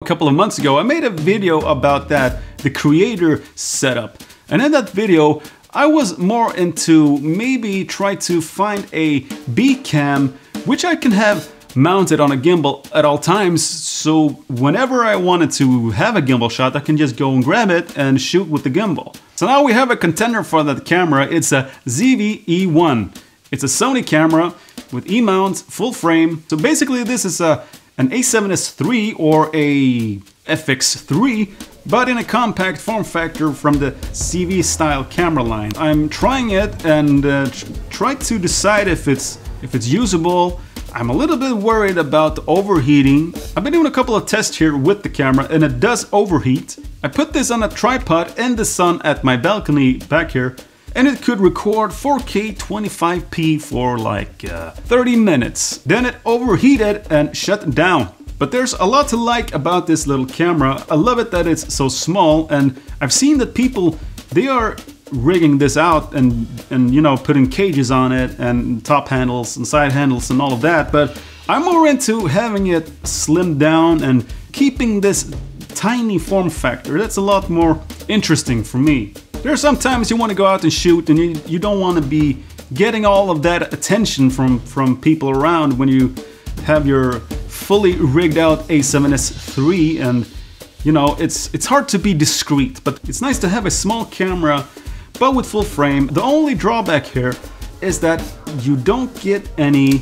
A couple of months ago I made a video about that, the creator setup, and in that video I was more into maybe try to find a B cam which I can have mounted on a gimbal at all times, so whenever I wanted to have a gimbal shot I can just go and grab it and shoot with the gimbal. So now we have a contender for that camera. It's a ZV-E1. It's a Sony camera with E-mount, full frame. So basically this is an A7S III or a FX3, but in a compact form factor from the ZV style camera line. I'm trying it and try to decide if it's usable. I'm a little bit worried about overheating. I've been doing a couple of tests here with the camera and it does overheat. I put this on a tripod in the sun at my balcony back here, and it could record 4K 25p for like 30 minutes. Then it overheated and shut down. But there's a lot to like about this little camera. I love it that it's so small, and I've seen that people, they are rigging this out and you know, putting cages on it and top handles and side handles and all of that, but I'm more into having it slimmed down and keeping this tiny form factor. That's a lot more interesting for me. There are some times you want to go out and shoot and you don't want to be getting all of that attention from people around when you have your fully rigged out A7S III, and you know, it's hard to be discreet, but it's nice to have a small camera but with full frame. The only drawback here is that you don't get any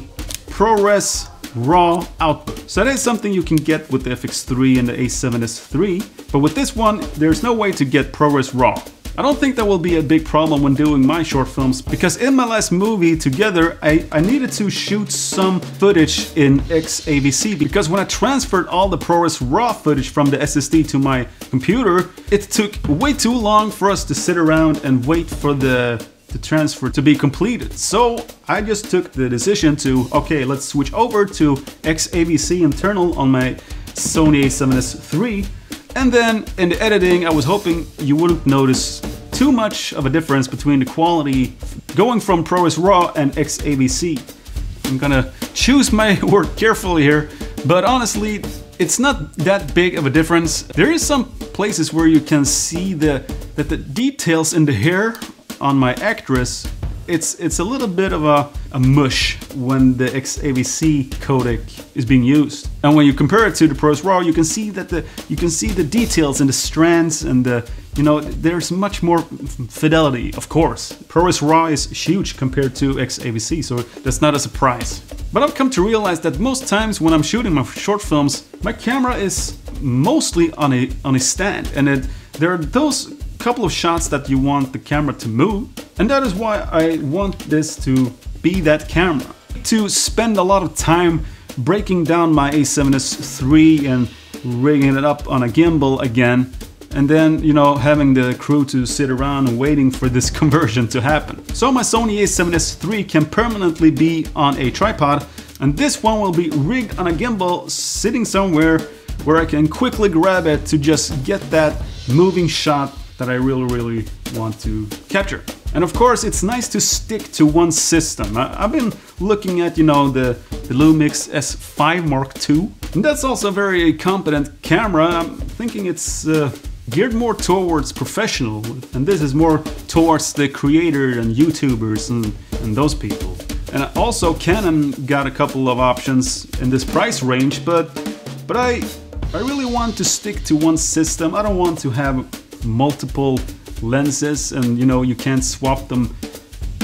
ProRes RAW output. So that is something you can get with the FX3 and the A7S III, but with this one there's no way to get ProRes RAW. I don't think that will be a big problem when doing my short films, because in my last movie together I needed to shoot some footage in XAVC, because when I transferred all the ProRes RAW footage from the SSD to my computer, it took way too long for us to sit around and wait for the transfer to be completed. So I just took the decision to, okay, let's switch over to XAVC internal on my Sony A7S III. And then in the editing, I was hoping you wouldn't notice too much of a difference between the quality going from ProRes RAW and XAVC. I'm gonna choose my word carefully here, but honestly, it's not that big of a difference. There is some places where you can see that the details in the hair on my actress, it's a little bit of a mush when the XAVC codec is being used. And when you compare it to the ProRes RAW, you can see that you can see the details in the strands and the, you know, there's much more fidelity, of course. ProRes RAW is huge compared to XAVC, so that's not a surprise. But I've come to realize that most times when I'm shooting my short films, my camera is mostly on a stand, and there are those couple of shots that you want the camera to move, and that is why I want this to be that camera. To spend a lot of time breaking down my A7S III and rigging it up on a gimbal again, and then, you know, having the crew to sit around and waiting for this conversion to happen. So my Sony A7S III can permanently be on a tripod, and this one will be rigged on a gimbal sitting somewhere where I can quickly grab it to just get that moving shot that I really want to capture. And of course, it's nice to stick to one system. I've been looking at, you know, the Lumix S5 Mark II, and that's also a very competent camera. I'm thinking it's geared more towards professional, and this is more towards the creator and YouTubers and those people. And also Canon got a couple of options in this price range, but I really want to stick to one system. I don't want to have multiple lenses and, you know, you can't swap them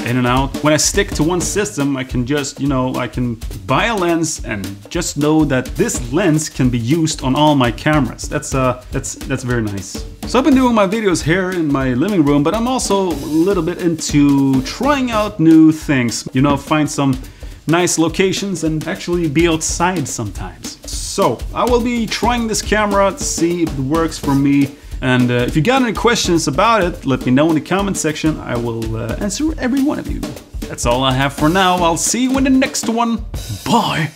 in and out. When I stick to one system, I can just, you know, I can buy a lens and just know that this lens can be used on all my cameras. That's very nice. So I've been doing my videos here in my living room, but I'm also a little bit into trying out new things. You know, find some nice locations and actually be outside sometimes. So I will be trying this camera to see if it works for me. And if you got any questions about it, let me know in the comment section. I will answer every one of you. That's all I have for now. I'll see you in the next one. Bye!